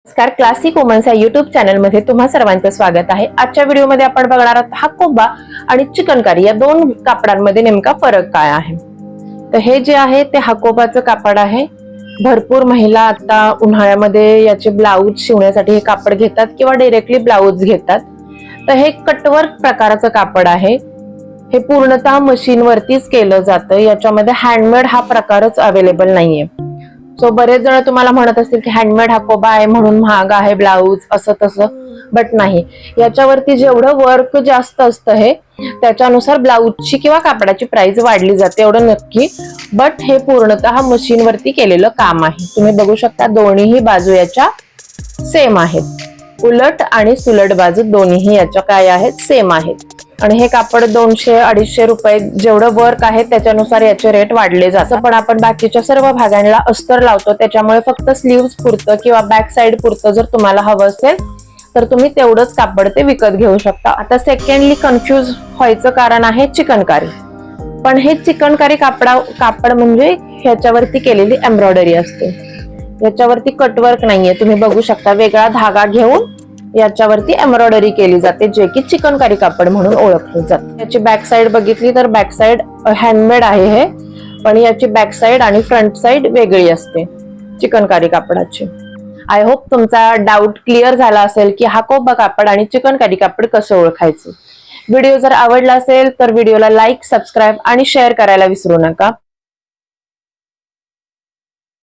नमस्कार, classic women's या YouTube channel मध्ये तुम्हा सर्वांचं स्वागत आहे। आजच्या व्हिडिओमध्ये आपण बघणार आहोत हाकोबा आणि चिकनकारी या दोन कापडांमध्ये नेमका फरक काय आहे। तर हे जे आहे ते हाकोबाचं कापड आहे। भरपूर महिला आता उन्हाळ्यामध्ये याचे ब्लाऊज शिवण्यासाठी हे कापड घेतात किंवा डायरेक्टली ब्लाऊज घेतात। तर हे कटवर्क प्रकाराचं कापड आहे। हे पूर्णतः मशीन वरतीच केलं जातं। याच्यामध्ये हँडमेड हा प्रकारच अवेलेबल नाहीये। सो बरेच जण तुम्हाला म्हणत असतील की हँडमेड हाकोबा आहे म्हणून महाग आहे ब्लाऊज असं तसं, बट नाही। याच्यावरती जेवढं वर्क जास्त असतं हे त्याच्यानुसार ब्लाऊजची किंवा कापडाची प्राइस वाढली जाते एवढं नक्की। बट हे पूर्णतः मशीन वरती केलेलं काम आहे। तुम्ही बघू शकता दोन्हीही बाजू याच्या सेम आहेत। उलट आणि सुलट बाजू दोन्हीही याच्या काय आहेत, सेम आहेत। आणि हे कापड 200-250 रुपये जेवढं वर्क आहे त्याच्यानुसार याचे रेट वाढले जातात। पण आपण बाकीच्या सर्व भागांना अस्तर लावतो, त्याच्यामुळे फक्त स्लीव्स पुरतं किंवा बॅक साइड पुरतं जर तुम्हाला हवं असेल तर तुम्ही तेवढंच कापड ते विकत घेऊ शकता। आता सेकंडली कन्फ्यूज व्हायचं कारण आहे चिकनकारी। पण हे चिकनकारी कापड म्हणजे ह्याच्यावरती केलेली एम्ब्रॉयडरी असते। याच्यावरती कटवर्क नाहीये। तुम्ही बघू शकता वेगळा धागा घेऊन याच्यावरती एम्ब्रॉयडरी केली जाते, जे की चिकनकारी कापड म्हणून ओळखले जाते। याची बॅक साइड बघितली तर बॅक साइड हँडमेड आहे हे, पण याची बॅक साइड आणि फ्रंट साइड वेगळी असते चिकनकारी कापडाची। आय होप तुमचा डाऊट क्लिअर झाला असेल की हाकोबा कापड आणि चिकनकारी कापड कसं ओळखायचं। व्हिडिओ जर आवडला असेल तर व्हिडिओला लाईक, सबस्क्राईब आणि शेअर करायला विसरू नका।